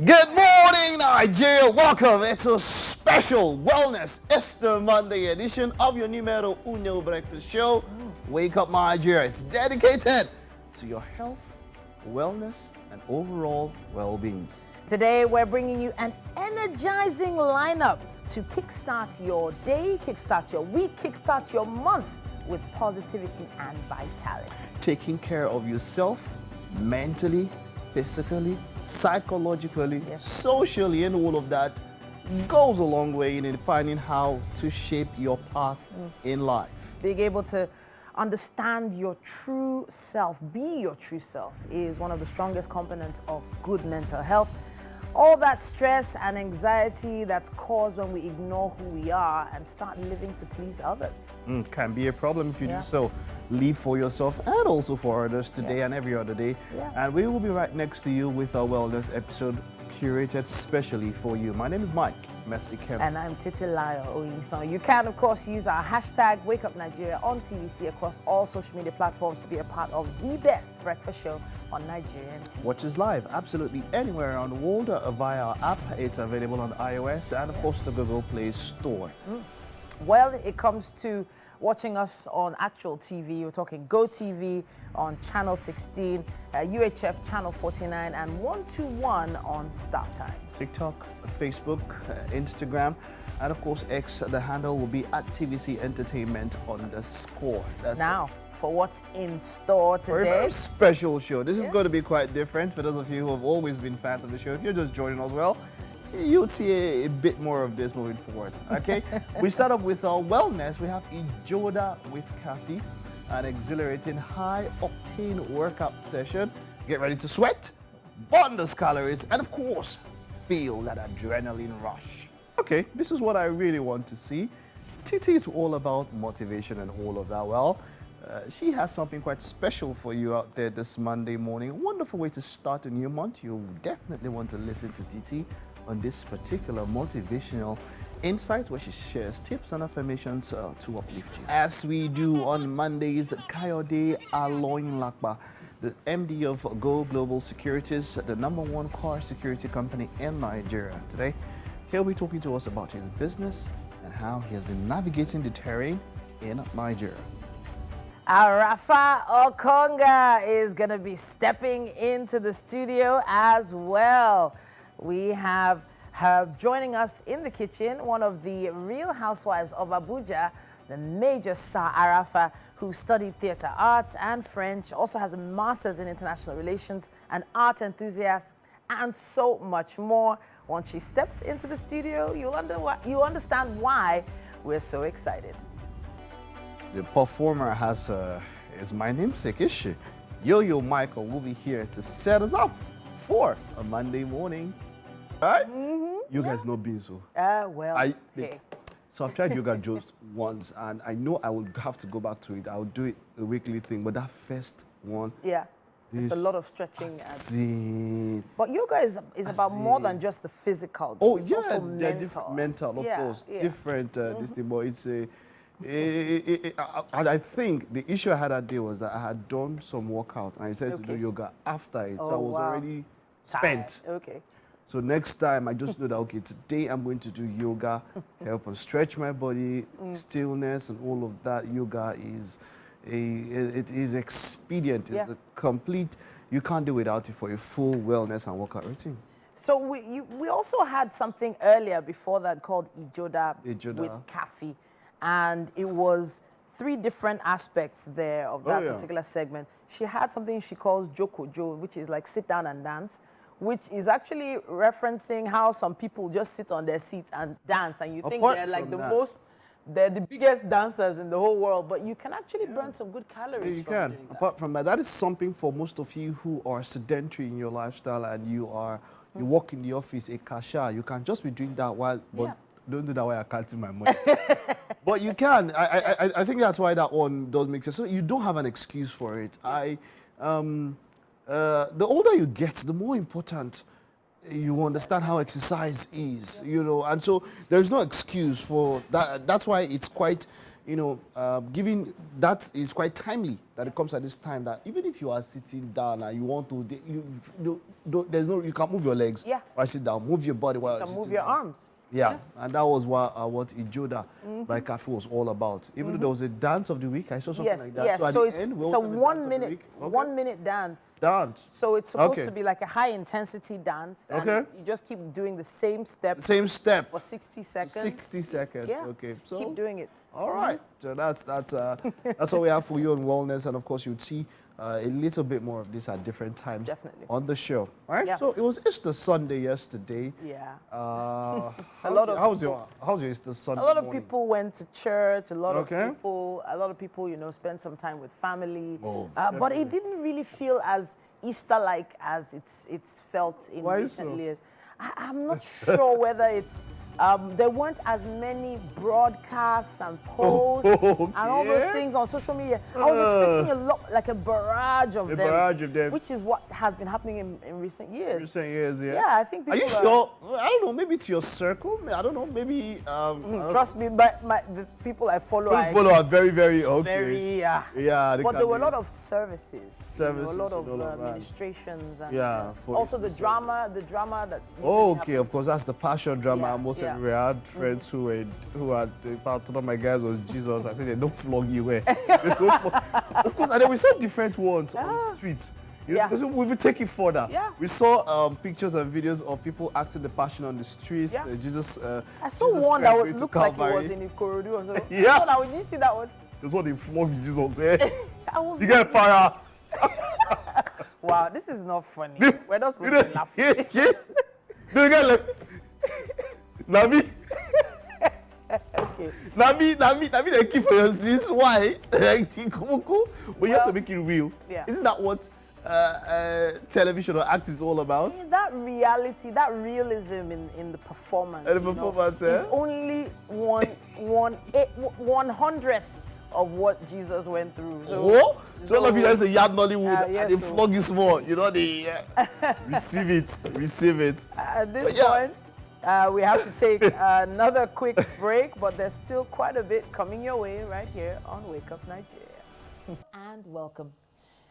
Good morning, Nigeria. Welcome. It's a special Wellness Easter Monday edition of your numero uno breakfast show, Wake Up Nigeria. It's dedicated to your health, wellness, and overall well-being. Today, we're bringing you an energizing lineup to kickstart your day, kickstart your week, kickstart your month with positivity and vitality. Taking care of yourself mentally, physically, psychologically, socially, and all of that goes a long way in finding how to shape your path in life. Being able to understand your true self, be your true self, is one of the strongest components of good mental health. All that stress and anxiety that's caused when we ignore who we are and start living to please others. Can be a problem if you do so. Live for yourself and also for others today and every other day. And we will be right next to you with our wellness episode curated specially for you. My name is Mike Messi-Kemp. And I'm Titilayo Oyinson. You can, of course, use our hashtag Wakeupnigeria on TVC across all social media platforms to be a part of the best breakfast show on Nigerian TV. Watch us live absolutely anywhere around the world via our app. It's available on iOS and, of course, the Google Play Store. Well, it comes to watching us on actual TV. We're talking GOTV on channel 16, UHF channel 49, and 121 on StarTimes. TikTok, Facebook, Instagram, and of course X. The handle will be @TVC Entertainment _. That's now, for what's in store today. Very special show. This is going to be quite different for those of you who have always been fans of the show. If you're just joining us, well, you'll see a bit more of this moving forward, okay? We start up with our wellness. We have Ijoda with coffee, an exhilarating high-octane workout session. Get ready to sweat, burn those calories, and of course, feel that adrenaline rush. Okay, this is what I really want to see. Titi is all about motivation and all of that. Well, she has something quite special for you out there this Monday morning. A wonderful way to start a new month. You definitely want to listen to Titi on this particular motivational insight where she shares tips and affirmations to uplift you. As we do on Mondays, Kayode Aloyinlapa, the MD of Go Global Securities, the #1 car security company in Nigeria. Today, he'll be talking to us about his business and how he has been navigating the terrain in Nigeria. Arafa Okonga is going to be stepping into the studio as well. We have her joining us in the kitchen, one of the real housewives of Abuja, the major star Arafa, who studied theater arts and French, also has a master's in international relations, an art enthusiast, and so much more. Once she steps into the studio, you'll understand why we're so excited. The performer is my namesake, is she? Yo-Yo Michael will be here to set us up for a Monday morning. All right? You guys know Binzo. So I've tried yoga just once, and I know I will have to go back to it. I'll do it a weekly thing, but that first one. Yeah, it's a lot of stretching. But yoga is about more than just the physical. Oh, it's yeah, also mental, of course. Different, this thing, but it's I think the issue I had that day was that I had done some workout and I decided to do yoga after it. So I was already spent. Okay. So next time I just know that, okay, today I'm going to do yoga, help and stretch my body, stillness and all of that. Yoga is it is expedient. It's a complete, you can't do without it for a full wellness and workout routine. So we also had something earlier before that called Ijoda with Kafi. And it was 3 different aspects there of that particular segment. She had something she calls Jokojo, which is like sit down and dance, which is actually referencing how some people just sit on their seat and dance, and you think they're like they're the biggest dancers in the whole world, but you can actually burn some good calories. You can. Apart from that, that is something for most of you who are sedentary in your lifestyle and you work in the office, a cashier. You can just be doing that while, but don't do that while you're counting my money. But you can. I think that's why that one does make sense. So you don't have an excuse for it. The older you get, the more important you understand how exercise is, you know, and so there's no excuse for that. That's why it's quite giving that is quite timely that it comes at this time that even if you are sitting down and you want to, you can't move your legs. Yeah. While sit down, move your body while You can sitting move your down. arms. Yeah, and that was what Ijoda by Cafe was all about. Even though there was a dance of the week, I saw something like that. Yes, So at so the it's, end, we it's a also have dance of the 1 minute, week. Okay. 1 minute dance. Dance. So it's supposed Okay. to be like a high intensity dance. And Okay. you just keep doing the same step Same step. for 60 seconds. 60 seconds. Yeah. Okay. So Keep doing it. all right. So that's what we have for you on wellness, and of course you'd see a little bit more of this at different times Definitely. on the show. All right. Yeah. So it was Easter Sunday yesterday. Yeah. How's your Easter Sunday? A lot of morning? people went to church. A lot Okay. of people, spent some time with family. Oh, but it didn't really feel as Easter-like as it's felt in Why recent so? years. I'm not sure whether it's there weren't as many broadcasts and posts and all those Okay. things on social media. I was expecting a lot, like a barrage of them, which is what has been happening in recent years. You're saying yes, yeah. Yeah, I think Are people you sure? I don't know. Maybe it's your circle. I don't know. Maybe. Trust me, the people I follow, Follow are very, very okay. very Yeah. But there were a lot of services. Services, a lot of all of that. administrations, and Yeah, for also the Easter drama that. Oh, usually okay. Of course, that's the passion drama. Yeah, Most yeah. we had friends who had. In fact, one of my guys was Jesus. I said they don't flog you. Of course, and then we saw different ones on the streets. Yeah. Because we will take it further. Yeah. We saw pictures and videos of people acting the passion on the streets. Yeah. Jesus. I saw Jesus one Christ that going would to look like it Calvary. was in Ikorodu or something. Yeah. I saw that one. Did you see that one? That's what they flogged Jesus. Eh? You get fire. Wow, this is not funny. We're not supposed to be laughing. Yeah. The guy left. Nami. Okay. Nami, they keep for your sins. Why? But you have to make it real. Yeah. Isn't that what television or act is all about? That reality, that realism in the performance. And the performance, is only one 1/100th of what Jesus went through. So all of you guys say yard Nollywood yes, and they flog you small. They receive it. At this But yeah. point, we have to take another quick break, but there's still quite a bit coming your way right here on Wake Up Nigeria. And welcome.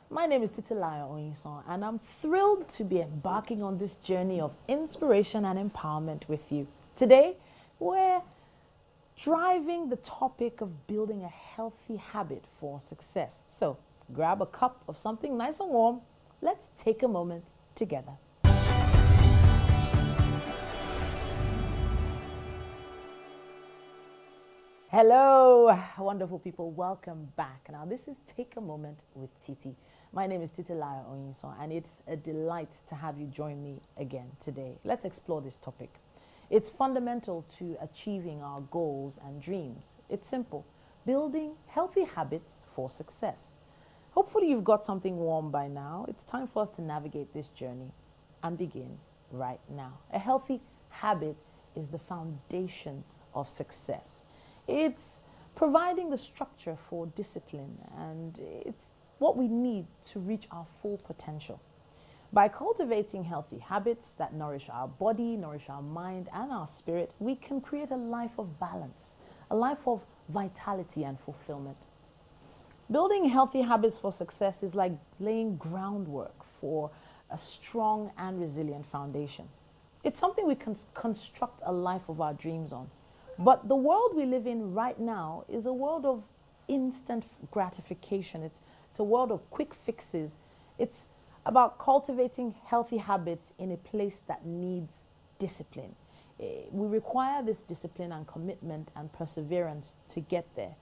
My name is Titilayo Oyinson, and I'm thrilled to be embarking on this journey of inspiration and empowerment with you. Today, we're driving the topic of building a healthy habit for success. So grab a cup of something nice and warm. Let's take a moment together. Hello, wonderful people. Welcome back. Now, this is Take a Moment with Titi. My name is Titilayo Oyinson, and it's a delight to have you join me again today. Let's explore this topic. It's fundamental to achieving our goals and dreams. It's simple: building healthy habits for success. Hopefully, you've got something warm by now. It's time for us to navigate this journey and begin right now. A healthy habit is the foundation of success. It's providing the structure for discipline, and it's what we need to reach our full potential. By cultivating healthy habits that nourish our body, nourish our mind, and our spirit, we can create a life of balance, a life of vitality and fulfillment. Building healthy habits for success is like laying groundwork for a strong and resilient foundation. It's something we can construct a life of our dreams on. But the world we live in right now is a world of instant gratification. It's a world of quick fixes. It's about cultivating healthy habits in a place that needs discipline. We require this discipline and commitment and perseverance to get there.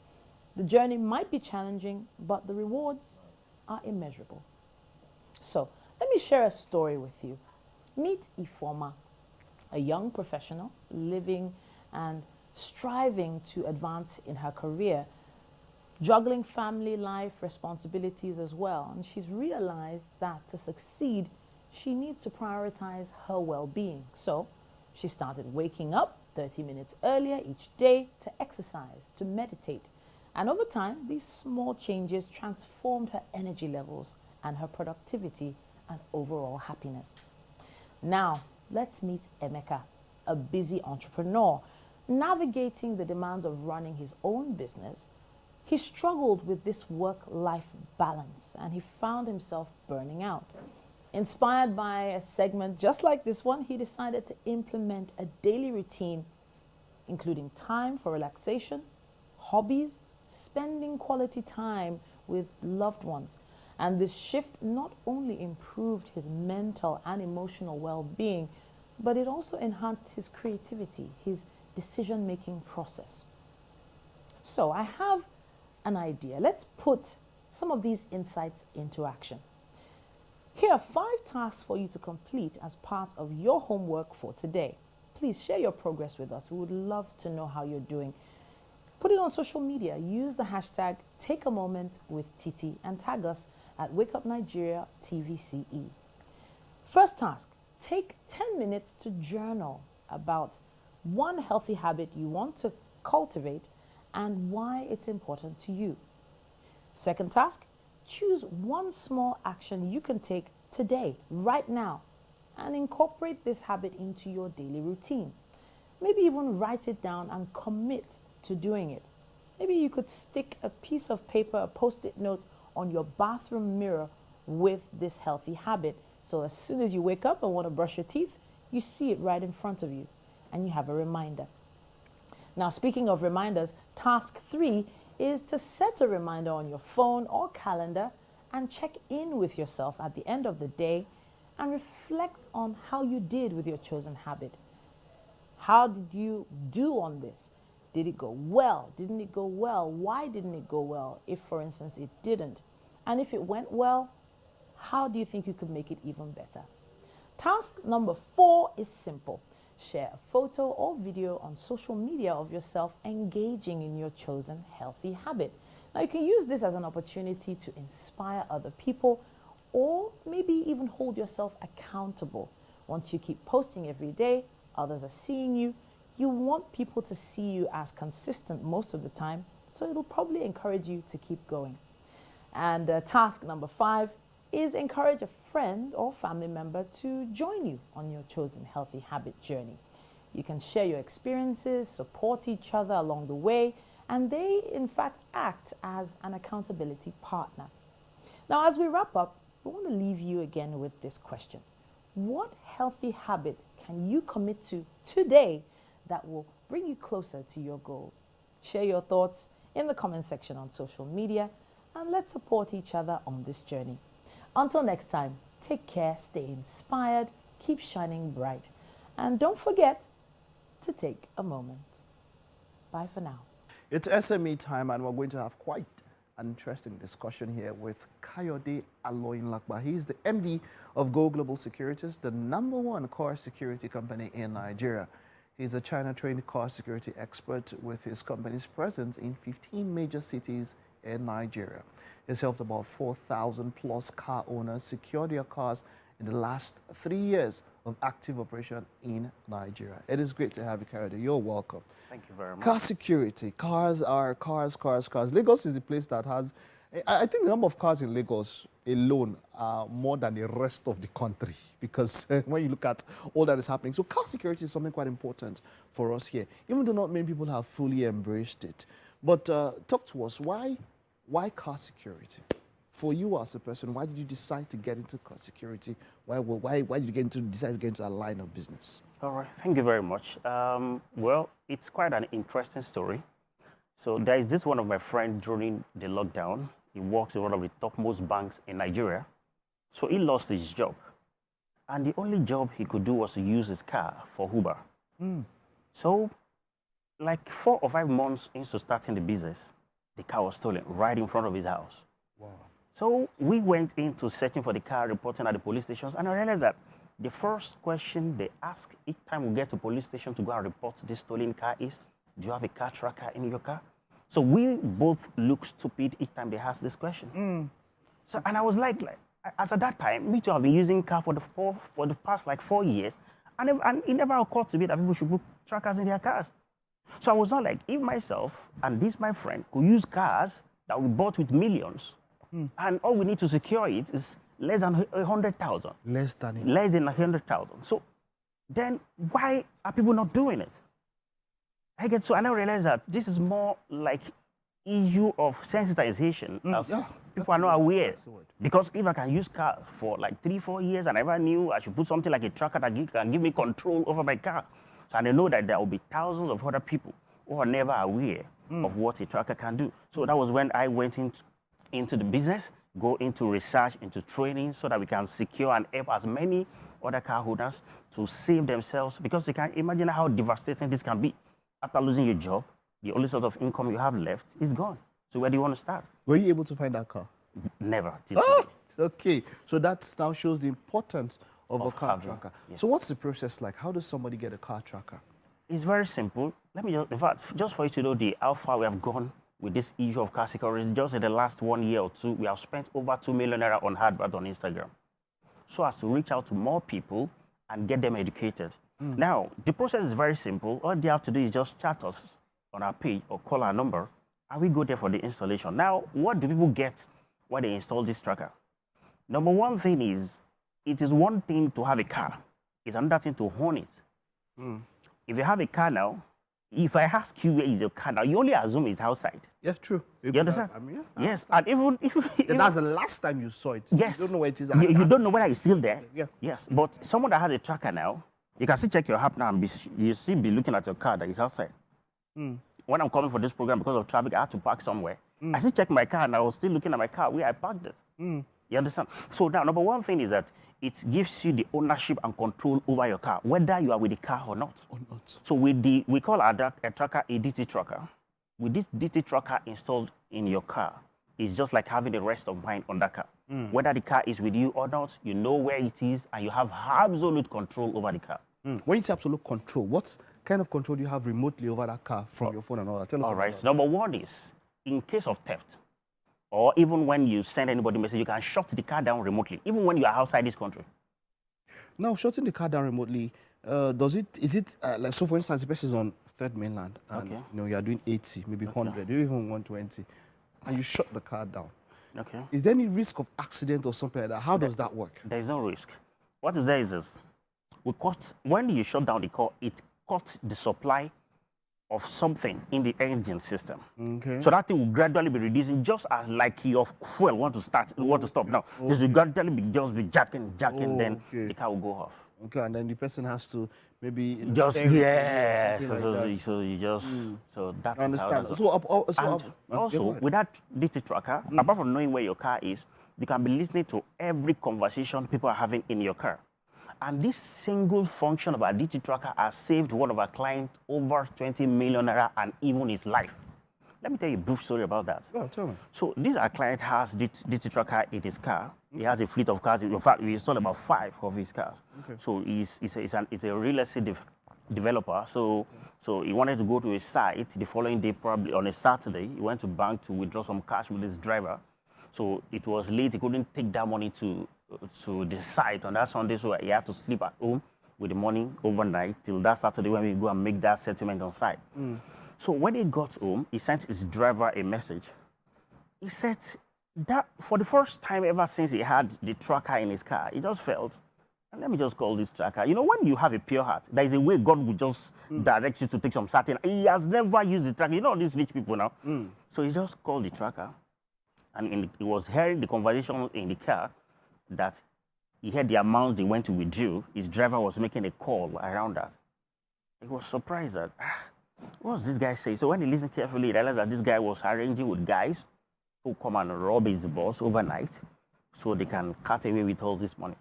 The journey might be challenging, but the rewards are immeasurable. So let me share a story with you. Meet Ifoma, a young professional living and striving to advance in her career, juggling family life responsibilities as well. And she's realized that to succeed, she needs to prioritize her well-being. So she started waking up 30 minutes earlier each day to exercise, to meditate. And over time, these small changes transformed her energy levels and her productivity and overall happiness. Now, let's meet Emeka, a busy entrepreneur, navigating the demands of running his own business He struggled with this work-life balance and he found himself burning out. Inspired by a segment just like this one, he decided to implement a daily routine, including time for relaxation, hobbies, spending quality time with loved ones. And this shift not only improved his mental and emotional well-being, but it also enhanced his creativity, his decision-making process. So I have an idea. Let's put some of these insights into action. Here are 5 tasks for you to complete as part of your homework for today. Please share your progress with us. We would love to know how you're doing. Put it on social media. Use the hashtag #TakeAMomentWithTiti and tag us at Wakeupnigeria TVCE. First task, take 10 minutes to journal about one healthy habit you want to cultivate and why it's important to you. Second task, choose one small action you can take today, right now, and incorporate this habit into your daily routine. Maybe even write it down and commit to doing it. Maybe you could stick a piece of paper, a post-it note on your bathroom mirror with this healthy habit. So as soon as you wake up and want to brush your teeth, you see it right in front of you and you have a reminder. Now, speaking of reminders, task 3 is to set a reminder on your phone or calendar and check in with yourself at the end of the day and reflect on how you did with your chosen habit. How did you do on this? Did it go well? Didn't it go well? Why didn't it go well? If, for instance, it didn't. And if it went well, how do you think you could make it even better? Task number 4 is simple. Share a photo or video on social media of yourself engaging in your chosen healthy habit. Now, you can use this as an opportunity to inspire other people or maybe even hold yourself accountable. Once you keep posting every day, others are seeing you. You want people to see you as consistent most of the time, so it'll probably encourage you to keep going. And task number 5 is encourage a friend or family member to join you on your chosen healthy habit journey. You can share your experiences, support each other along the way, and they, in fact, act as an accountability partner. Now, as we wrap up, we want to leave you again with this question. What healthy habit can you commit to today that will bring you closer to your goals? Share your thoughts in the comment section on social media, and let's support each other on this journey. Until next time, take care, stay inspired, keep shining bright, and don't forget to take a moment. Bye for now. It's SME time, and we're going to have quite an interesting discussion here with Kayode Aloyinlakba. He's the MD of Go Global Securities, the #1 car security company in Nigeria. He's a China-trained car security expert with his company's presence in 15 major cities in Nigeria. He's helped about 4,000 plus car owners secure their cars in the last 3 years of active operation in Nigeria. It is great to have you, Kayode. You're welcome. Thank you very much. Car security. Cars are cars. Lagos is the place that has, I think the number of cars in Lagos alone are more than the rest of the country, because when you look at all that is happening. So car security is something quite important for us here, even though not many people have fully embraced it. But talk to us, why car security? For you as a person, why did you decide to get into car security? Why did you decide to get into that line of business? All right, thank you very much. Well, it's quite an interesting story. So there is this one of my friends during the lockdown. He works in one of the topmost banks in Nigeria. So he lost his job. And the only job he could do was to use his car for Uber. So like 4 or 5 months into starting the business, the car was stolen right in front of his house. Wow. So we went into searching for the car, reporting at the police stations, and I realized that the first question they ask each time we get to police station to go and report this stolen car is, do you have a car tracker in your car? So we both look stupid each time they ask this question. So, and I was like, as at that time, me too, I've been using car for the past like 4 years, and it never occurred to me that people should put trackers in their cars. So I was not like, if myself and this my friend could use cars that we bought with millions, and all we need to secure it is less than 100,000. Less than Less than 100,000. So then why are people not doing it? And I realize that this is more like issue of sensitization as yeah, people are not aware. That's the word. Because if I can use car for like 3-4 years and I never knew I should put something like a tracker that can give me control over my car. So I know that there will be thousands of other people who are never aware of what a tracker can do. So that was when I went into the business, go into research, into training, so that we can secure and help as many other car owners to save themselves, because you can imagine how devastating this can be. After losing your job, the only sort of income you have left is gone. So where do you want to start? Were you able to find that car? Never. Till Oh, today. okay. So that now shows the importance of a car having, tracker. yes. So what's the process like? How does somebody get a car tracker? It's very simple. Let me just, in fact, just for you to know how far we have gone with this issue of car security, just in the last 1 year or two, we have spent over 2 million naira on advert on Instagram, so as to reach out to more people and get them educated. Now, the process is very simple. All they have to do is just chat us on our page or call our number, and we go there for the installation. Now, what do people get when they install this tracker? Number one thing is, it is one thing to have a car. It's another thing to own it. If you have a car now, if I ask you where is your car now, you only assume it's outside. Yeah, true. You understand? I mean, yeah. Yes, and even Yeah, that's the last time you saw it. yes, You don't know where it is. You don't know whether it's still there. Yeah. Yes, but someone that has a tracker now, you can still check your app now and you still be looking at your car that is outside. When I'm coming for this program, because of traffic, I had to park somewhere. I still checked my car and I was still looking at my car where I parked it. You understand? So now, number one thing is that it gives you the ownership and control over your car, whether you are with the car or not. Or not. So we call our tracker a DT tracker. With this DT tracker installed in your car, it's just like having the rest of mind on that car. Whether the car is with you or not, you know where it is and you have absolute control over the car. When you say absolute control, what kind of control do you have remotely over that car from your phone and all that? Tell us All about right. that. So number one is, in case of theft, or even when you send anybody a message, you can shut the car down remotely, even when you are outside this country. Now, shutting the car down remotely, is it like, so for instance, the person is on third mainland and Okay. you are doing 80, maybe 100, maybe even 120, and you shut the car down. Okay. Is there any risk of accident or something like that? How does that work? There is no risk. What is there is this. When you shut down the car, it cut the supply of something in the engine system. Okay. So that thing will gradually be reducing, just as like your fuel want to stop now. This will gradually be jacking, then Okay. the car will go off. Okay, and then the person has to maybe Just steer it yes. or something like that. So you just so that's I understand. And also, with that DT tracker, apart from knowing where your car is, you can be listening to every conversation people are having in your car. And this single function of our DT tracker has saved one of our clients over 20 million naira and even his life. Let me tell you a brief story about that. Oh, tell me. So this our client has DT tracker in his car. He has a fleet of cars. In fact, we installed about 5 of his cars. Okay. So he's a real estate developer. So he wanted to go to a site the following day, probably on a Saturday. He went to bank to withdraw some cash with his driver. So it was late. He couldn't take that money to the site on that Sunday. So he had to sleep at home with the money overnight till that Saturday when we go and make that settlement on site. So when he got home, he sent his driver a message. He said that for the first time ever since he had the tracker in his car, he just felt, and let me just call this tracker. You know, when you have a pure heart, there is a way God will just direct you to take some certain. He has never used the tracker. You know these rich people now. So he just called the tracker, and he was hearing the conversation in the car that he had the amount they went to withdraw. His driver was making a call around that. He was surprised that, what does this guy say? So when he listened carefully, he realized that this guy was arranging with guys who come and rob his boss overnight so they can cut away with all this money.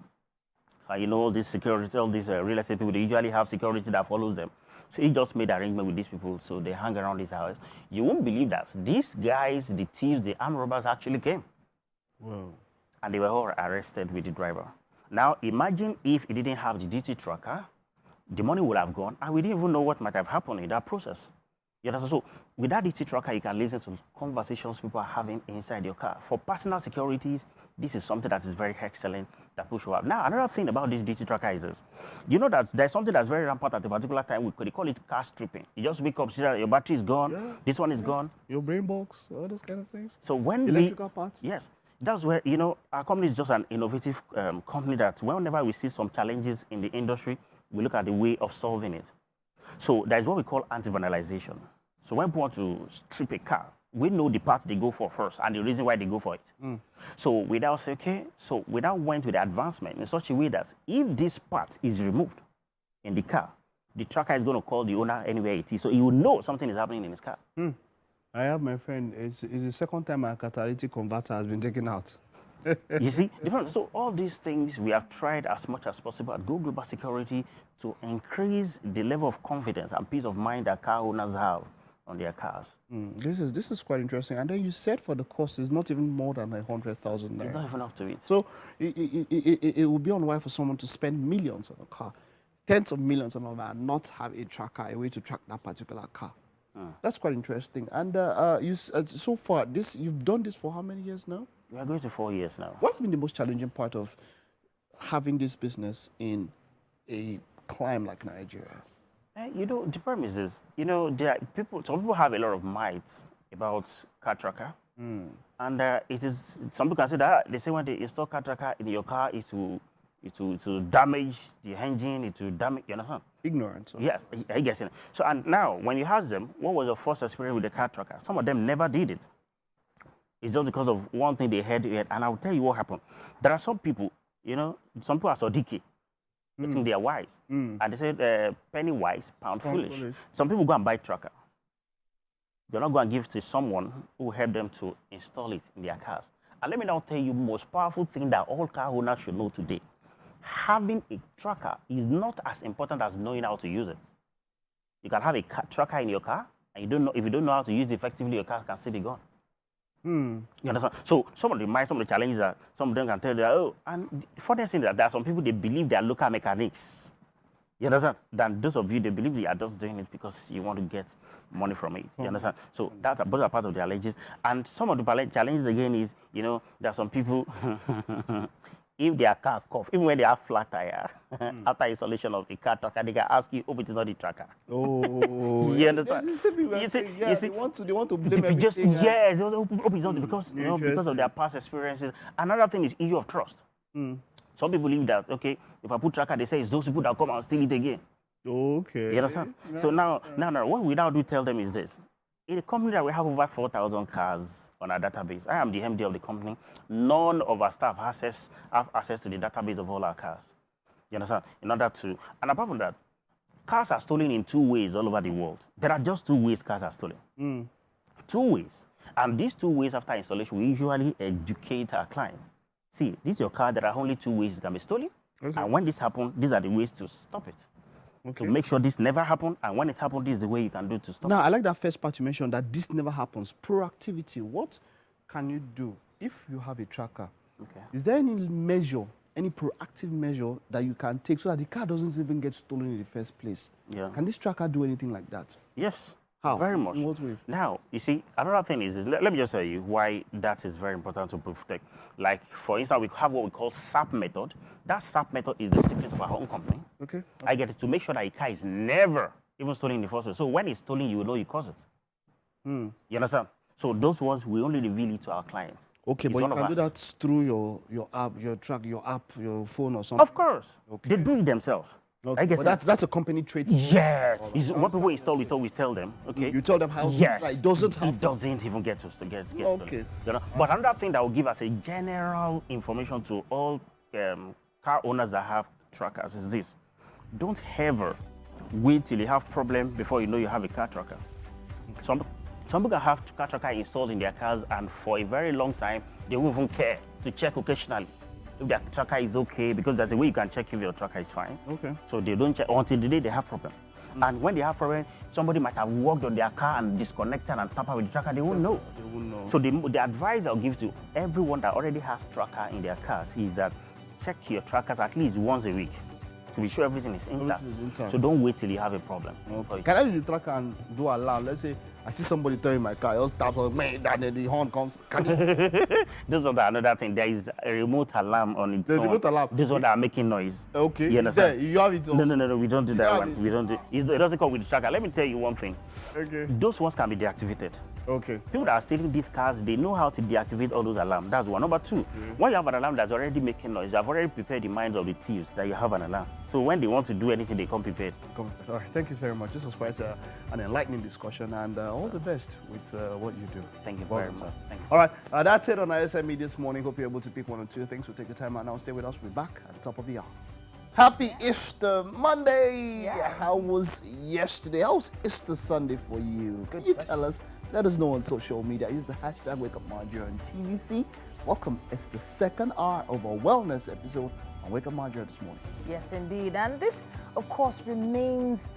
You know, this security, all these real estate people, they usually have security that follows them. So he just made arrangement with these people, so they hang around his house. You won't believe that. These guys, the thieves, the armed robbers actually came. Whoa. And they were all arrested with the driver. Now, imagine if he didn't have the DT tracker, the money would have gone, and we didn't even know what might have happened in that process. You understand? So, with that DT tracker, you can listen to conversations people are having inside your car. For personal securities, this is something that is very excellent that push you up. Now, another thing about this DT tracker is this. You know that there's something that's very rampant at a particular time. They call it car stripping. You just wake up, see that your battery is gone, this one is gone. Your brain box, all those kind of things. So when Electrical parts? Yes. That's where, you know, our company is just an innovative company that whenever we see some challenges in the industry, we look at the way of solving it. So there's what we call anti-vandalization. So when people want to strip a car, we know the part they go for first and the reason why they go for it. So we now say, okay, so we now went with the advancement in such a way that if this part is removed in the car, the tracker is going to call the owner anywhere it is. So he will know something is happening in his car. I have my friend, it's the second time my catalytic converter has been taken out. You see, so all these things we have tried as much as possible at Go Global Security to increase the level of confidence and peace of mind that car owners have on their cars. This is quite interesting. And then you said for the cost, it's not even more than 100,000 naira. It's not even up to it. So it would be unwise for someone to spend millions on a car, tens of millions on a car, and not have a tracker, a way to track that particular car. That's quite interesting. And so far, you've done this for how many years now? We are going to 4 years now. What's been the most challenging part of having this business in a climate like Nigeria? You know, the problem is this. You know, some people have a lot of might about car tracker. And it is, some people can say that they say when they install car tracker in your car, it will damage the engine, it will damage, you understand? Ignorance. Yes, I guess. So, and now, when you ask them, what was your first experience with the car tracker? Some of them never did it. It's just because of one thing they heard, and I'll tell you what happened. There are some people, you know, some people are so dicky. They think they are wise. And they say, penny wise, pound foolish. Some people go and buy tracker. They're not going to give it to someone who helped them to install it in their cars. And let me now tell you the most powerful thing that all car owners should know today. Having a tracker is not as important as knowing how to use it. You can have a tracker in your car, and if you don't know how to use it effectively, your car can still be gone. You understand? So some of the challenges are, some of them can tell you, oh, and the funniest thing is that there are some people, they believe they are local mechanics. You understand? Than those of you, they believe they are just doing it because you want to get money from it. You understand? So those are part of the challenges. And some of the challenges again is, you know, there are some people, if their car cough, even when they have flat tire, after installation of the car tracker, they can ask you, hope it is not the tracker. Oh, you understand? You see, they want to blame everything. Yes, hope it's not because, you know, because of their past experiences. Another thing is issue of trust. Some people believe that, okay, if I put tracker, they say it's those people that come and steal it again. Okay. You understand? So now, what we now do tell them is this. In a company that we have over 4,000 cars on our database, I am the MD of the company. None of our staff have access to the database of all our cars. You understand? In order to, and apart from that, cars are stolen in 2 ways all over the world. There are just 2 ways cars are stolen. 2 ways. And these 2 ways after installation, we usually educate our clients. See, this is your car. There are only 2 ways it can be stolen. Okay. And when this happens, these are the ways to stop it. Okay. To make sure this never happens, and when it happens, this is the way you can do to stop it. Now, I like that first part you mentioned, that this never happens. Proactivity. What can you do if you have a tracker? Okay. Is there any measure, any proactive measure that you can take so that the car doesn't even get stolen in the first place? Yeah. Can this tracker do anything like that? Yes. How? Very much. In what way? Now, you see, another thing is let me just tell you why that is very important to protect. Like, for instance, we have what we call SAP method. That SAP method is the secret of our own company. Okay. I get it to make sure that a car is never even stolen in the first place. So when it's stolen, you will know you caused it. You understand? So those ones, we only reveal it to our clients. Okay, but you can do that through your app, your phone or something? Of course. Okay. They do it themselves. Okay. But that's a company trait. Yes. What people install, we tell them. Okay. You tell them how. Yes. It doesn't happen. It doesn't even get okay. Stolen. You know? But another thing that will give us a general information to all car owners that have trackers is this: don't ever wait till you have problem before you know you have a car tracker. Some people can have car tracker installed in their cars, and for a very long time they won't even care to check occasionally if their tracker is okay, because there's a way you can check if your tracker is fine. Okay. So they don't check until the day they have problem. And when they have problem, somebody might have worked on their car and disconnected and tampered with the tracker. They won't know. They won't know. So the advice I'll give to everyone that already has tracker in their cars is that check your trackers at least once a week to be sure everything is intact. So don't wait till you have a problem. Okay. Can I use the tracker and do alarm? Let's say I see somebody towing my car, I just tap on me, and then the horn comes. This is another thing. There is a remote alarm on its own. The remote alarm. This one that are making noise. Okay. You understand? You have it on. No, we don't do that one. We don't do it. Doesn't come with the tracker. Let me tell you one thing. Okay. Those ones can be deactivated. Okay. People that are stealing these cars, they know how to deactivate all those alarms. That's one. Number two, when you have an alarm that's already making noise, you have already prepared the minds of the thieves that you have an alarm. So when they want to do anything, they come prepared. All right, thank you very much. This was quite an enlightening discussion, and all the best with what you do. Thank you Well very done, much. sir. Thank you. All right, that's it on ISME this morning. Hope you're able to pick one or two things. We'll take the time out now. Stay with us. We'll be back at the top of the hour. Happy Easter Monday! Yeah. How was yesterday? How was Easter Sunday for you? Can you tell us? Let us know on social media. Use the hashtag Wakeupnigeria on TVC. Welcome. It's the second hour of our wellness episode on Wakeupnigeria this morning. Yes, indeed. And this, of course, remains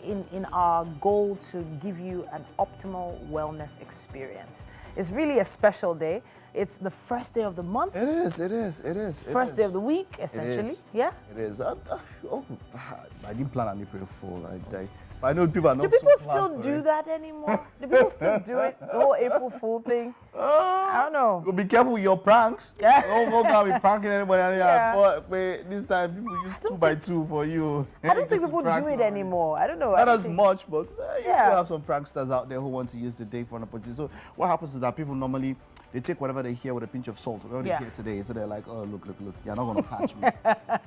in our goal to give you an optimal wellness experience. It's really a special day. It's the first day of the month. It is. First day of the week, essentially. Yeah? It is. I didn't plan on April Fool. I know people are not. Do people so still planned for do it. that anymore? Do people still do it? The whole April Fool thing? I don't know. Well, be careful with your pranks. Yeah. Don't go down with pranking anybody. Yeah. But this time people use 2x2 for you. I don't think Get to people prank do it somebody. anymore. I don't know. Not I as think- much, but you Yeah. still have some pranksters out there who want to use the day for an opportunity. So what happens is that people normally, they take whatever they hear with a pinch of salt. Whatever Yeah. they hear today, so they're like, oh, look, you're not going to catch me.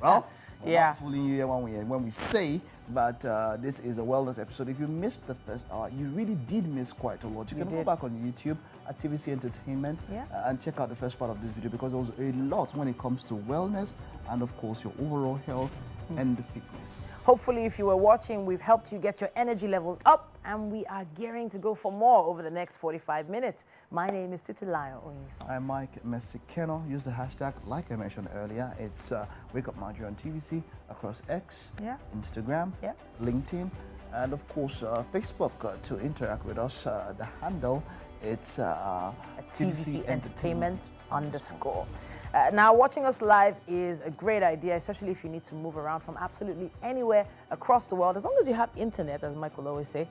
Well, we're Yeah. not fooling you here when we say that this is a wellness episode. If you missed the first hour, you really did miss quite a lot. You can go did. back on YouTube at TVC Entertainment Yeah. and check out the first part of this video because there was a lot when it comes to wellness and, of course, your overall health and the fitness. Hopefully, if you were watching, we've helped you get your energy levels up, and we are gearing to go for more over the next 45 minutes. My name is Titilayo Onyison. I'm Mike Mesikeno. Use the hashtag, like I mentioned earlier. It's Wakeupnigeria on TVC across X, Yeah. Instagram, Yeah. LinkedIn, and of course Facebook to interact with us. The handle, it's TVC Entertainment _. Now, watching us live is a great idea, especially if you need to move around from absolutely anywhere across the world. As long as you have internet, as Mike will always say,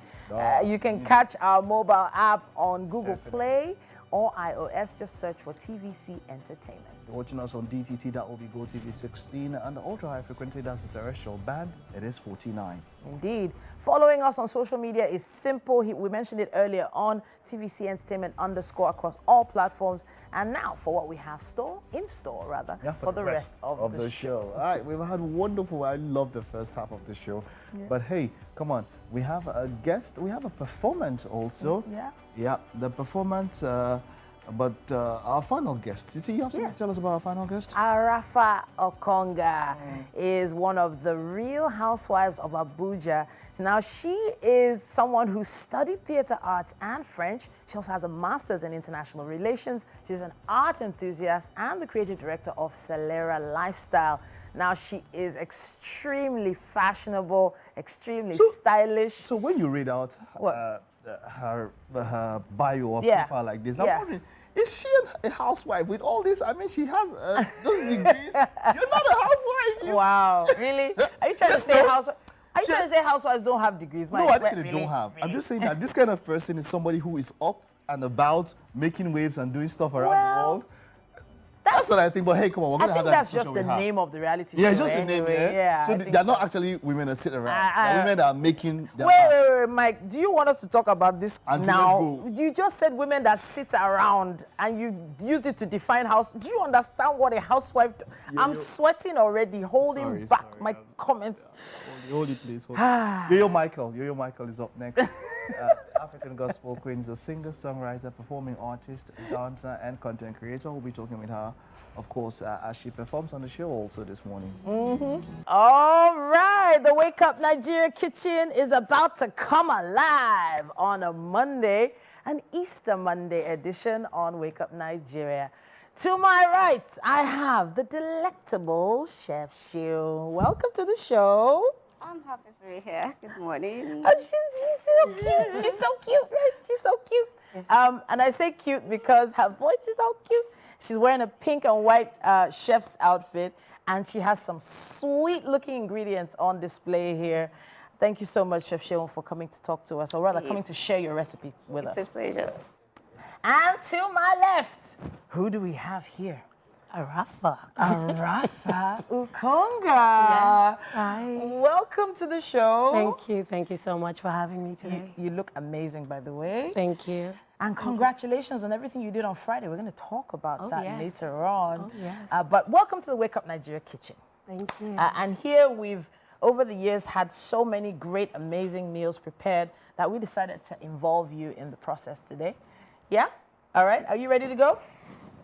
you can catch our mobile app on Google Play or iOS. Just search for TVC Entertainment. You're watching us on DTT, that will be GOTV 16, and the ultra high frequency, that's the terrestrial band, it is 49. Indeed. Following us on social media is simple. We mentioned it earlier on, TVC Entertainment _ across all platforms. And now for what we have in store for the rest of the show. All right, we've had wonderful, I love the first half of the show. Yeah. But hey, come on, we have a guest, we have a performance also. Yeah. Yeah, the performance, but our final guest. Titi, you have something to tell us about our final guest? Arafa Okonga is one of the real housewives of Abuja. Now, she is someone who studied theater arts and French. She also has a master's in international relations. She's an art enthusiast and the creative director of Celera Lifestyle. Now, she is extremely fashionable, extremely stylish. So when you read out What? her bio or Yeah. profile like this, Yeah. I'm wondering, is she a housewife with all this? I mean, she has those degrees. You're not a housewife. Wow, really? Are you trying to say housewives? Are you trying to say housewives don't have degrees? No, I didn't say they don't have. I'm just saying that this kind of person is somebody who is up and about, making waves and doing stuff around the world. That's what I think. But hey, come on, we're I gonna have think that that's discussion just the name of the reality show. Yeah, it's just the name. anyway. Yeah. So I think they're not actually women that sit around. They're women that are making. Their Wait, Mike. Do you want us to talk about this Auntie, now? let's go. You just said women that sit around, and you used it to define house. Do you understand what a housewife? I'm sweating already, holding Sorry, back sorry. my comments. Hold it, please. Hold it. Yo-Yo Michael is up next. African Gospel Queen is a singer, songwriter, performing artist, dancer, and content creator. We'll be talking with her, of course, as she performs on the show also this morning. All right, the Wake Up Nigeria kitchen is about to come alive on a Monday, an Easter Monday edition on Wake Up Nigeria. To my right, I have the delectable Chef Shiu. Welcome to the show. I'm happy to be here. Good morning. Oh, she's so cute. She's so cute, right? She's so cute. Yes. And I say cute because her voice is so cute. She's wearing a pink and white chef's outfit, and she has some sweet-looking ingredients on display here. Thank you so much, Chef Sheon, for coming to talk to us, or rather coming to share your recipe with us. It's a pleasure. And to my left, who do we have here? Arafa. Arafa Ukonga. Yes, hi. Welcome to the show. Thank you. Thank you so much for having me today. You look amazing, by the way. Thank you. And congratulations on everything you did on Friday. We're going to talk about that yes. later on. Oh, yes. But welcome to the Wake Up Nigeria kitchen. Thank you. And here we've, over the years, had so many great, amazing meals prepared that we decided to involve you in the process today. Yeah? All right. Are you ready to go?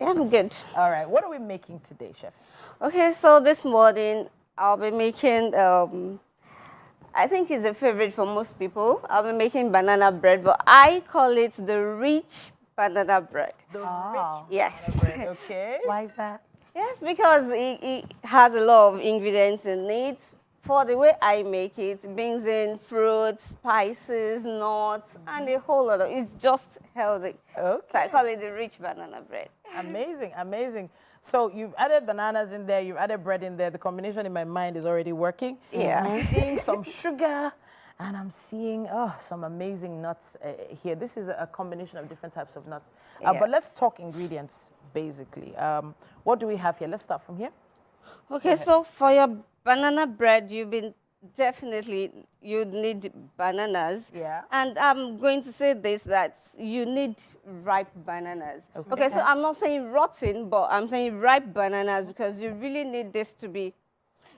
Yeah, I'm good. All right. What are we making today, Chef? Okay, so this morning I'll be making, I think it's a favorite for most people. I'll be making banana bread, but I call it the rich banana bread. The Yes. bread. Okay. Why is that? Yes, because it has a lot of ingredients in it. For the way I make it, it brings in fruits, spices, nuts, and a whole lot of, it's just healthy. Okay. So I call it the rich banana bread. Amazing, amazing. So you've added bananas in there, you've added bread in there. The combination in my mind is already working. Yeah. I'm seeing some sugar and I'm seeing some amazing nuts here. This is a combination of different types of nuts. But let's talk ingredients, basically. What do we have here? Let's start from here. Okay, so for your banana bread, you'd need bananas. Yeah. And I'm going to say this, that you need ripe bananas. Okay, so I'm not saying rotten, but I'm saying ripe bananas because you really need this to be,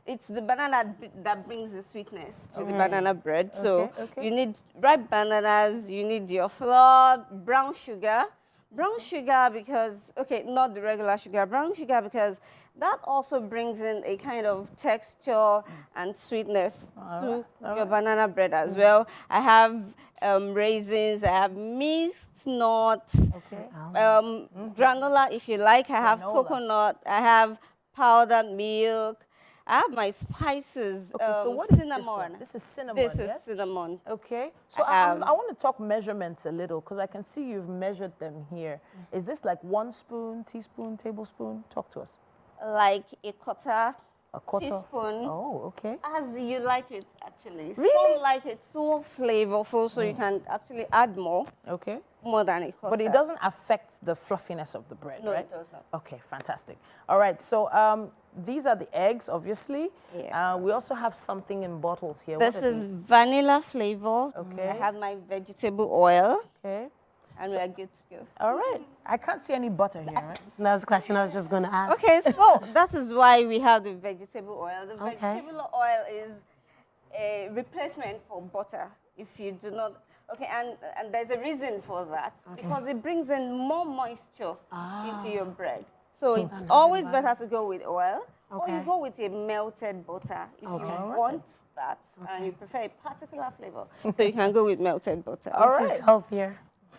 it's the banana that brings the sweetness to the banana bread. So you need ripe bananas, you need your flour, brown sugar. Brown sugar because, okay, not the regular sugar, brown sugar because that also brings in a kind of texture and sweetness to your banana bread as well. I have raisins, I have mixed nuts, granola if you like, I have coconut, I have powdered milk, I have my spices, So what is cinnamon. This is cinnamon, This yes? is cinnamon. Okay. So I want to talk measurements a little because I can see you've measured them here. Is this like 1 spoon, teaspoon, tablespoon? Talk to us. Like a quarter teaspoon. Oh, okay. As you like it, actually. Really? Some like it so flavorful, so you can actually add more than a quarter. But it doesn't affect the fluffiness of the bread, No, right? it doesn't. Okay, fantastic. All right, so these are the eggs, obviously. Yeah. We also have something in bottles here. This What are is these? vanilla flavor. Okay. I have my vegetable oil, Okay. and we are good to go. All right. I can't see any butter here, right? That was a question I was just going to ask. Okay, so that is why we have the vegetable oil. The vegetable oil is a replacement for butter if you do not. Okay, and there's a reason for that because it brings in more moisture into your bread. So it's always better to go with oil or you go with a melted butter if you want that and you prefer a particular flavor. So you can go with melted butter. All Which right. is healthier.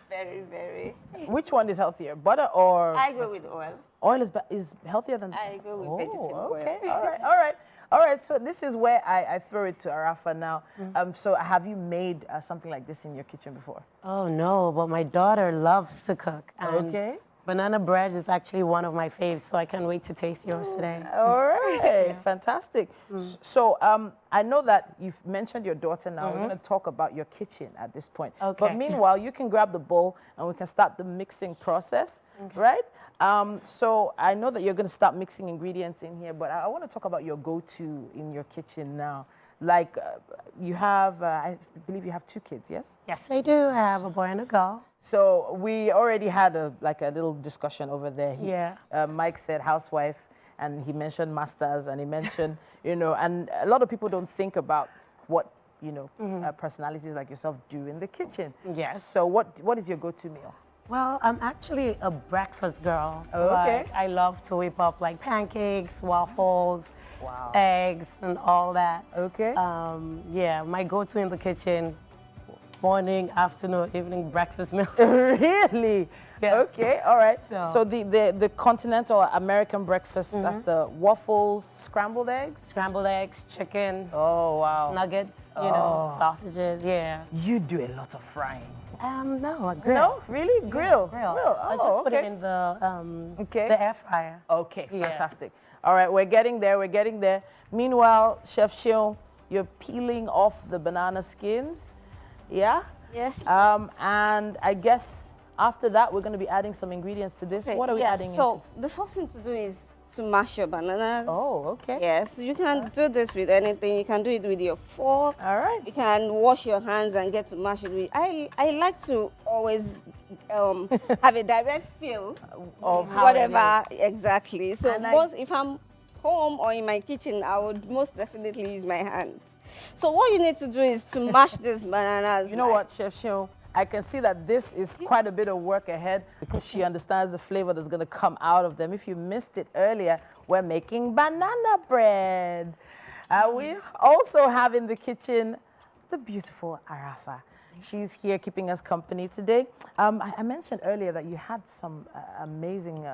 Very, very. Which one is healthier, butter or? I go with oil. Oil is healthier than. I go with vegetable okay. oil. All right. All right. All right. So this is where I throw it to Arafa now. So have you made something like this in your kitchen before? Oh, no, but my daughter loves to cook. And Okay. banana bread is actually one of my faves, so I can't wait to taste yours today. All right. Fantastic. So I know that you've mentioned your daughter now. We're going to talk about your kitchen at this point. Okay. But meanwhile, you can grab the bowl and we can start the mixing process, right? So I know that you're going to start mixing ingredients in here, but I want to talk about your go-to in your kitchen now. Like you have, I believe you have 2 kids, yes? Yes, I do. I have a boy and a girl. So we already had a little discussion over there. Yeah. Mike said housewife, and he mentioned masters, and he mentioned, and a lot of people don't think about what, personalities like yourself do in the kitchen. Yes. So what is your go-to meal? Well, I'm actually a breakfast girl. Oh, okay. Like, I love to whip up like pancakes, waffles, eggs, and all that. Okay. Yeah, my go-to in the kitchen, morning, afternoon, evening breakfast meal. Really? Yes. Okay, all right. So- So the continental American breakfast, that's the waffles, scrambled eggs? Scrambled eggs, chicken, Oh, wow. nuggets, sausages, yeah. You do a lot of frying. No, a grill. No? Really? Grill? Grill. Grill. I Oh, just put it okay. in the Okay. the air fryer. Okay, Yeah. fantastic. All right, we're getting there. Meanwhile, Chef Shion, you're peeling off the banana skins. Yeah? Yes. And I guess after that, we're going to be adding some ingredients to this. What are we adding So the first thing to do is to mash your bananas. Oh, okay. Yes, you can do this with anything. You can do it with your fork. All right. You can wash your hands and get to mash it with. I like to always have a direct feel Of with how it whatever exactly. So And if I'm home or in my kitchen, I would most definitely use my hands. So what you need to do is to mash these bananas. You know what, Chef Shion? I can see that this is quite a bit of work ahead because she understands the flavor that's going to come out of them. If you missed it earlier, we're making banana bread. We also have in the kitchen the beautiful Arafa. She's here keeping us company today. I mentioned earlier that you had some amazing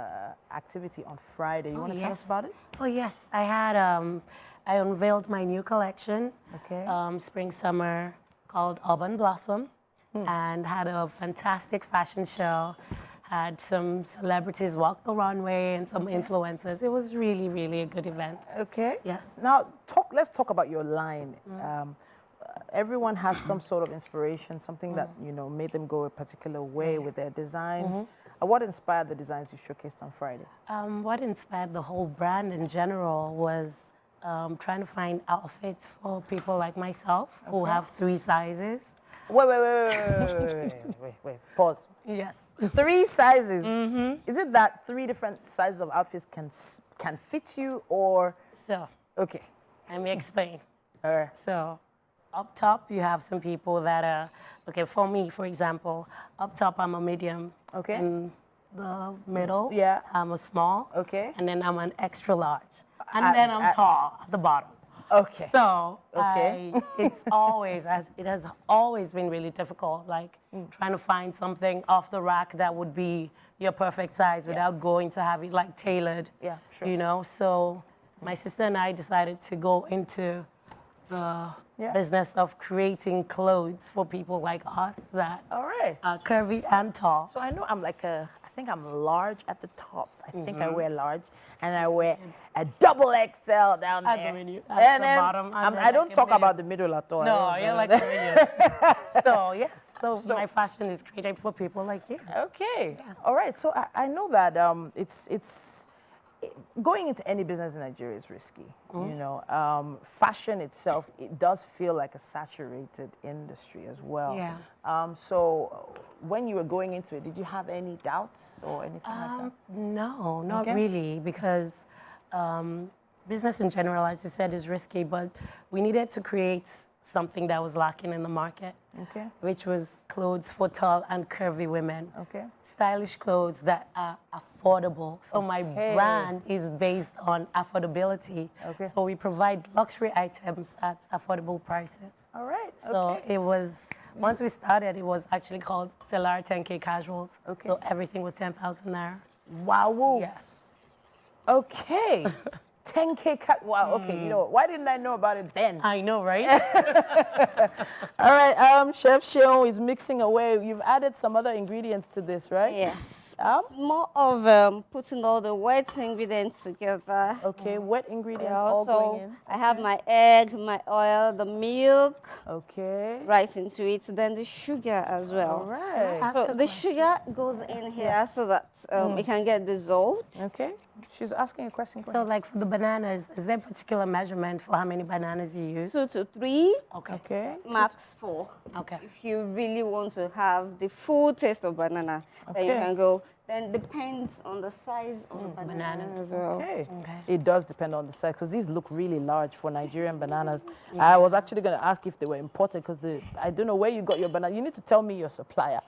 activity on Friday. You want to tell us about it? Oh, yes. I had, I unveiled my new collection, Okay. spring, summer, called Auburn Blossom, and had a fantastic fashion show. Had some celebrities walk the runway and some influencers. It was really, really a good event. Okay. Yes. Now, let's talk about your line. Everyone has some sort of inspiration, something that, you know, made them go a particular way with their designs. What inspired the designs you showcased on Friday? What inspired the whole brand in general was trying to find outfits for people like myself who have 3 sizes. Wait. Pause. Yes. 3 sizes. Is it that 3 different sizes of outfits can fit you, or? So, Okay. let me explain. All right. So, up top, you have some people that are, okay, for me, for example, up top, I'm a medium. Okay. In the middle, Yeah. I'm a small. Okay. And then I'm an extra large. And then I'm tall at the bottom. Okay. So, Okay. it has always been really difficult, like trying to find something off the rack that would be your perfect size without going to have it like tailored. Yeah, sure. You know, so my sister and I decided to go into the business of creating clothes for people like us that All right. are curvy and tall. So I know I'm like I think I'm large at the top. I think I wear large, and I wear a double XL down At there. the menu- and at the then bottom, and then I don't like a talk medium. about the middle at all. No, you're like a medium. So, yes. So my fashion is created for people like you. Okay. All right. So I know that it's going into any business in Nigeria is risky. You know, fashion itself, it does feel like a saturated industry as well. Yeah. So when you were going into it, did you have any doubts or anything like that? No, not Okay. really, because business in general, as you said, is risky, but we needed to create something that was lacking in the market, Okay. which was clothes for tall and curvy women. Okay. Stylish clothes that are affordable. So my brand is based on affordability. Okay. So we provide luxury items at affordable prices. All right. So it was, once we started, it was actually called Stellar 10K Casuals. Okay. So everything was 10,000 naira. Wow. Yes. Okay. 10K cut. Wow. Okay. You know, why didn't I know about it then? I know, right? All right. Chef Shion is mixing away. You've added some other ingredients to this, right? Yes. It's more of putting all the wet ingredients together. Okay. Wet ingredients Yeah, all going also, in. I have my egg, my oil, the milk, Okay. right into it, then the sugar as well. All right. So the sugar goes in here so that it can get dissolved. Okay. She's asking a question. So like for the bananas, is there a particular measurement for how many bananas you use? 2 to 3, Okay. Okay. max 4. Okay. If you really want to have the full taste of banana, then you Okay. can go. Then depends on the size of the banana bananas. as well. Okay. Okay. It does depend on the size because these look really large for Nigerian bananas. I was actually going to ask if they were imported because I don't know where you got your banana. You need to tell me your supplier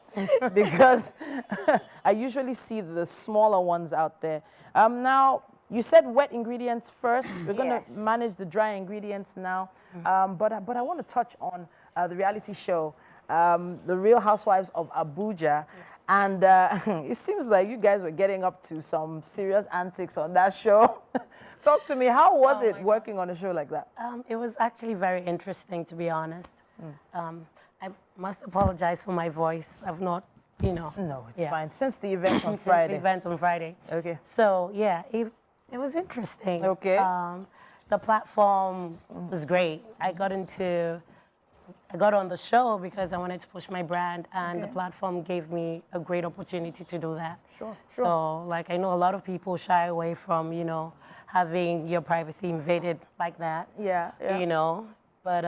because I usually see the smaller ones out there. Now, you said wet ingredients first. We're going to Yes. manage the dry ingredients now. But I want to touch on the reality show, The Real Housewives of Abuja. And it seems like you guys were getting up to some serious antics on that show. Talk to me. How was it working on a show like that? It was actually very interesting, to be honest. I must apologize for my voice. I've not, you know. No, it's Yeah. fine. Since the event on Since Friday. the event on Friday. Okay. So yeah, it was interesting. Okay. The platform was great. I got on the show because I wanted to push my brand, and the platform gave me a great opportunity to do that. Sure. So like I know a lot of people shy away from, you know, having your privacy invaded like that. Yeah. You know, but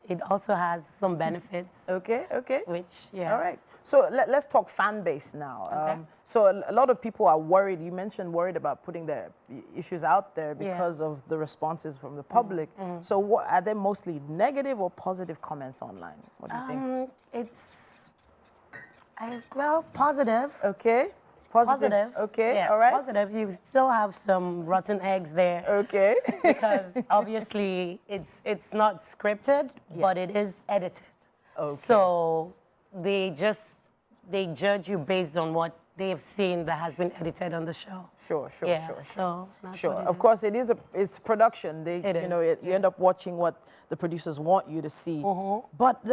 it also has some benefits, Okay, okay. which, yeah. All right. So let's talk fan base now. Okay. So a lot of people are worried. You mentioned worried about putting their issues out there because of the responses from the public. So what, are they mostly negative or positive comments online? What do you think? It's, well, positive. Okay. Positive. Okay. Yes, All right. positive. You still have some rotten eggs there. Okay. Because obviously it's not scripted, but it is edited. Okay. So they judge you based on what they've seen that has been edited on the show. Sure. Yeah. Sure. So that's Sure. what it Of is. course, it's production. It you know, is, you end up watching what the producers want you to see. But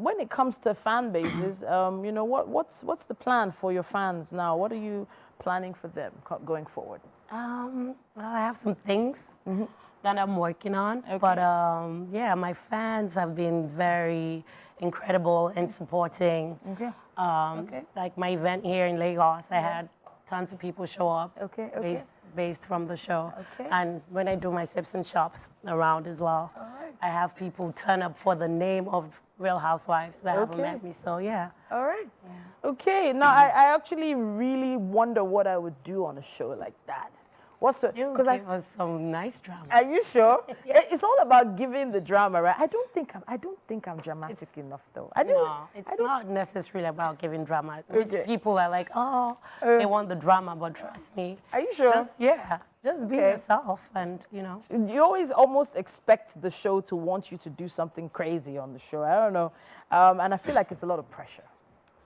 when it comes to fan bases, you know, what's the plan for your fans now? What are you planning for them going forward? Well, I have some things that I'm working on, Okay. but yeah, my fans have been very incredible in supporting. Okay. Okay. Like my event here in Lagos, I had tons of people show up. Okay, okay. Based from the show. Okay. And when I do my sips and shops around as well, right. I have people turn up for the name of Real Housewives that haven't Okay. met me. So yeah. All right. Okay. Now, I actually really wonder what I would do on a show like that. What's the? You Because gave us some nice drama. Are you sure? It's all about giving the drama, right? I don't think I'm dramatic enough, though. No, it's not necessarily about giving drama. Which Okay. people are like, oh, they want the drama, but trust me. Are you sure? Just be Okay. yourself, and you know. You always almost expect the show to want you to do something crazy on the show. I don't know, and I feel like it's a lot of pressure.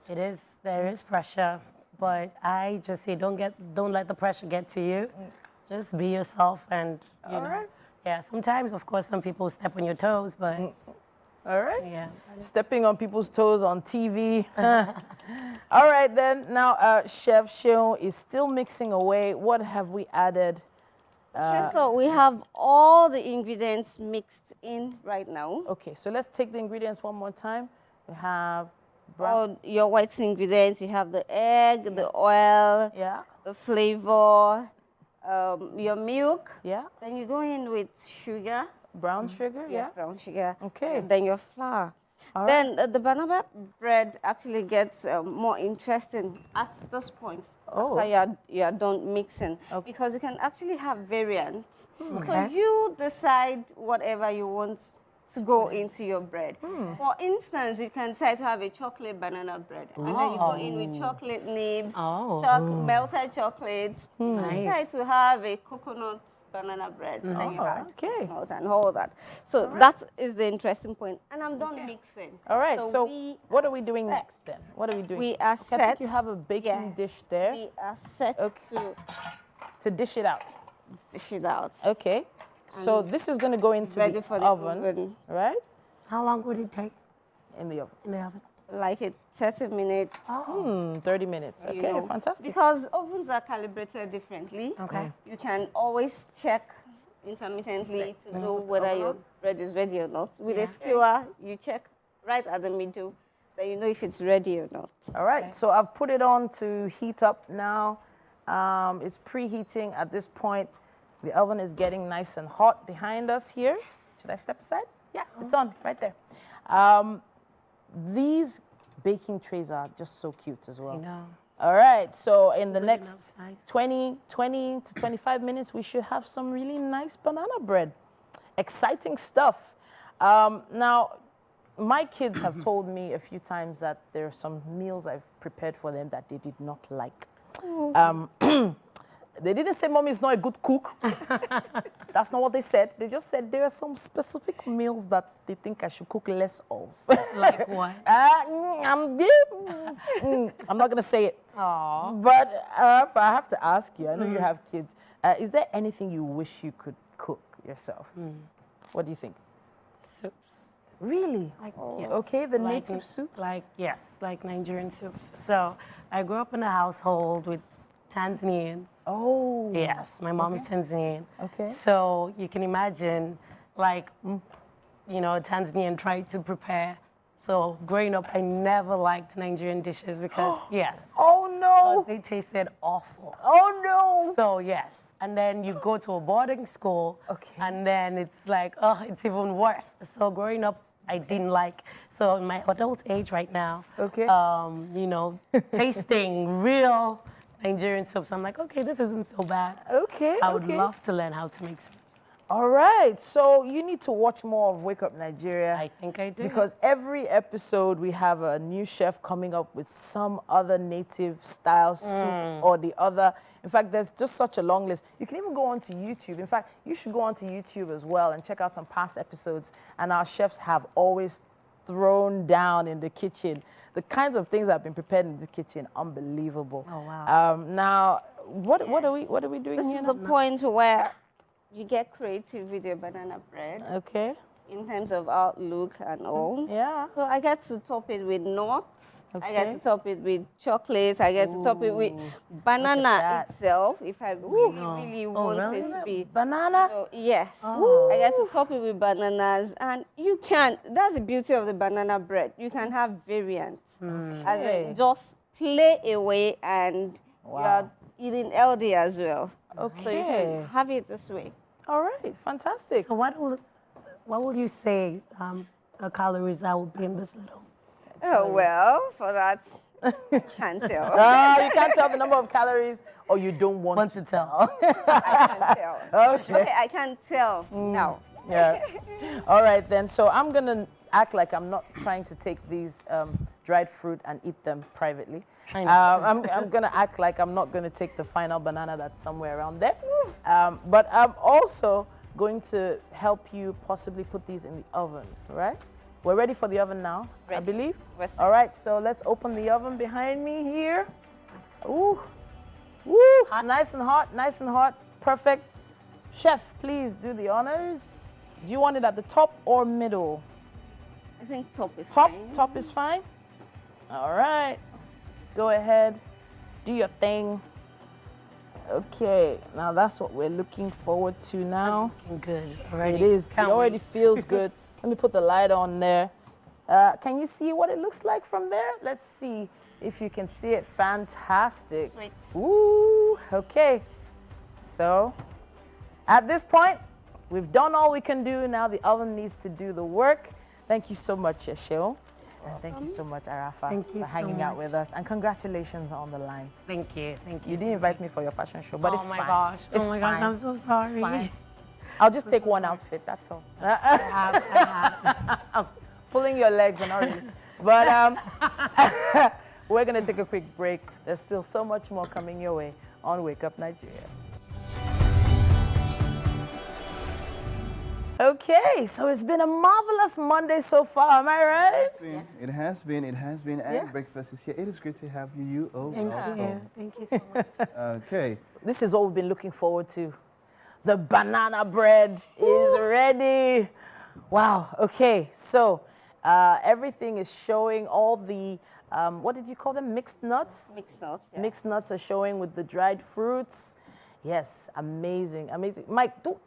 It is. There is pressure, but I just say don't let the pressure get to you. Just be yourself, and you know. right. Yeah. Sometimes, of course, some people step on your toes, but All right. yeah. Stepping on people's toes on TV. All right, then. Now, Chef Sheon is still mixing away. What have we added? Okay, so we have all the ingredients mixed in right now. Okay, so let's take the ingredients one more time. We have brown. All your white ingredients, you have the egg, the oil, Yeah, the flavor, your milk. yeah. Then you go in with sugar. Brown sugar. Yes, brown sugar. Okay. And then your flour. All Then the banana bread actually gets more interesting at this point. Oh. After you are done mixing. Okay. Because you can actually have variants. So Okay. you decide whatever you want to go into your bread. For instance, you can decide to have a chocolate banana bread. And then you go in with chocolate nibs, melted chocolate. You decide to have a coconut banana bread. Then you add okay. coconut and all that. So that is the interesting point. And I'm done mixing. All right, so we what are we doing next then? What are we doing? We are Okay, I set. think you have a baking Yes. dish there We are set to dish it out. to dish it out. Okay, so this is going to go into Ready the for the oven, oven. right? How long would it take In the oven. in the oven? Like a 30 minutes. 30 minutes. you Okay, know. fantastic. Because ovens are calibrated differently. Okay. You can always check intermittently to know whether your bread is ready or not. With a skewer, you check right at the middle, then you know if it's ready or not. All right, so I've put it on to heat up now. It's preheating at this point. The oven is getting nice and hot behind us here. Should I step aside? Yeah, it's on right there. These baking trays are just so cute as well. I know. All right, so in the next outside. 20 to 25 minutes, we should have some really nice banana bread. Exciting stuff. Now, my kids have told me a few times that there are some meals I've prepared for them that they did not like. They didn't say Mommy is not a good cook. That's not what they said. They just said there are some specific meals that they think I should cook less of. Like what? I'm not going to say it. Aww. But if I have to ask you, I know you have kids. Is there anything you wish you could cook yourself? What do you think? Soups. Really? Like, Okay, the like, native soups? Like, yes, like Nigerian soups. So I grew up in a household with Tanzanians. Oh. Yes, my mom is Tanzanian. Okay. So you can imagine, like, you know, Tanzanian tried to prepare. So growing up, I never liked Nigerian dishes because, yes. Oh, no. They tasted awful. Oh no. So yes, and then you go to a boarding school, Okay. and then it's like, oh, it's even worse. So growing up, I didn't like. So in my adult age right now, Okay. you know, tasting real Nigerian soups, I'm like, okay, this isn't so bad. Okay. I would okay. love to learn how to make soups. All right. So you need to watch more of Wake Up Nigeria. I think I do. Because every episode we have a new chef coming up with some other native style soup or the other. In fact, there's just such a long list. You can even go onto YouTube. In fact, you should go onto YouTube as well and check out some past episodes. And our chefs have always thrown down in the kitchen. The kinds of things that have been prepared in the kitchen, unbelievable. Oh, wow. Now, what are we doing This here is now? a point where you get creative with your banana bread Okay. in terms of outlook and all. Yeah. So I get to top it with nuts. I Okay. get to top it with chocolates. I get to top it with that. banana itself if I really, really want really? it to be. Banana. So, yes. I get to top it with bananas. And you can, that's the beauty of the banana bread. You can have variants. As in, just play away and you are eating healthy as well. So you Okay. can have it this way. All right. Fantastic. So what will you say the calories that would be in this little? Oh, well, for that, I can't tell. You can't tell the number of calories, or you don't want To tell. I can't tell. Okay. Okay, I can't tell now. Yeah. All right then. So I'm gonna act like I'm not trying to take these dried fruit and eat them privately. I know. I'm gonna act like I'm not gonna take the final banana that's somewhere around there. But I'm also going to help you possibly put these in the oven. Right? We're ready for the oven now, I Ready. believe. We're set. All right. So let's open the oven behind me here. Ooh. Woo! Nice and hot. Nice and hot. Perfect. Chef, please do the honors. Do you want it at the top or middle? I think top is Top. fine. Top is fine. All right. Go ahead. Do your thing. Okay. Now that's what we're looking forward to now. Looking good already. It is. Can't It already wait. feels good. Let me put the light on there. Can you see what it looks like from there? Let's see if you can see it. Fantastic. Sweet. Ooh, okay. So, at this point, we've done all we can do. Now the oven needs to do the work. Thank you so much, Yeshil. And thank you so much, Arafa, Thank you for so hanging out much. with us. And congratulations on the line. Thank you. Thank you. You didn't invite me for your fashion show, but it's oh my fine. gosh. It's oh my gosh. fine. I'm so sorry. It's fine. I'll just take one outfit, that's all. I have. I'm pulling your legs, but not really. But we're going to take a quick break. There's still so much more coming your way on Wake Up Nigeria. Okay, so it's been a marvelous Monday so far, am I right? It has been, and Yeah. breakfast is here. It is great to have you. Thank you. Thank you so much. Okay. This is what we've been looking forward to. The banana bread is ready. Wow, okay, so everything is showing all the, what did you call them, mixed nuts? Mixed nuts. Yeah. Mixed nuts are showing with the dried fruits. Yes, amazing, amazing. Mike, do.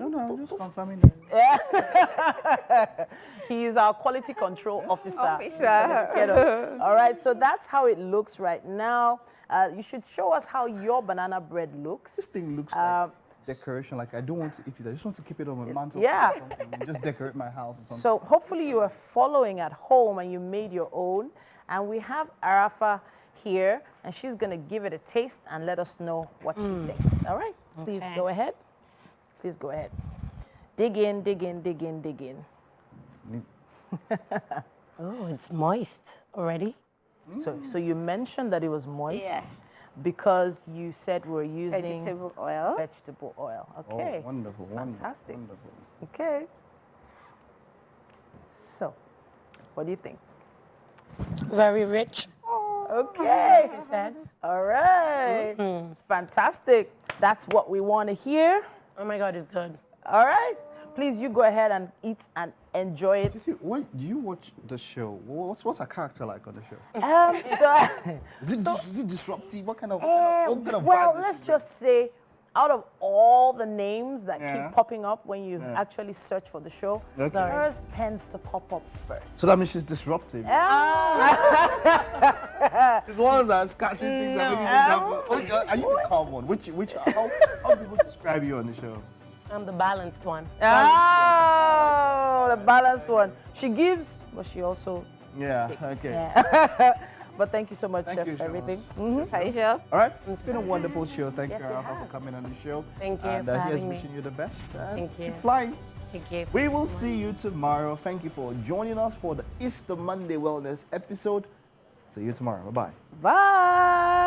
No, I'm just confirming that. He is our quality control officer. Officer. All right, so that's how it looks right now. You should show us how your banana bread looks. This thing looks like decoration. Like I don't want to eat it. I just want to keep it on my mantle Yeah. or something. And just decorate my house or something. So hopefully you are following at home and you made your own. And we have Arafa here, and she's going to give it a taste and let us know what she thinks. All right, please Okay. go ahead. Please go ahead. Dig in, dig in, dig in, dig in. Oh, it's moist already. So you mentioned that it was moist Yes. because you said we're using Vegetable oil. vegetable oil. Okay. Oh, wonderful. Fantastic. Wonderful. Okay. So, what do you think? Very rich. Okay. You said. All right. Fantastic. That's what we want to hear. Oh my God, it's good. All right. Please, you go ahead and eat and enjoy it. You see, when do you watch the show? What's her character like on the show? So, Is it disruptive? What kind of well, vibe is let's it? just say out of all the names that Yeah. keep popping up when you Yeah. actually search for the show, Okay. hers tends to pop up first. So that means she's disruptive. It's one that's catching things that make you think are you the calm one? How people describe you on the show? I'm the balanced one. Oh, the balanced one. She gives, but she also. Yeah, okay. Yeah. But thank you so much, Thank Chef, you for so everything. Pleasure. All right, it's been a wonderful show. Thank Yes, you, it Alpha, has. for coming on the show. Thank you And for here's having me. wishing you the best. And Thank you. keep flying. Thank you. We will see you tomorrow. Thank you for joining us for the Easter Monday Wellness episode. See you tomorrow. Bye-bye. Bye.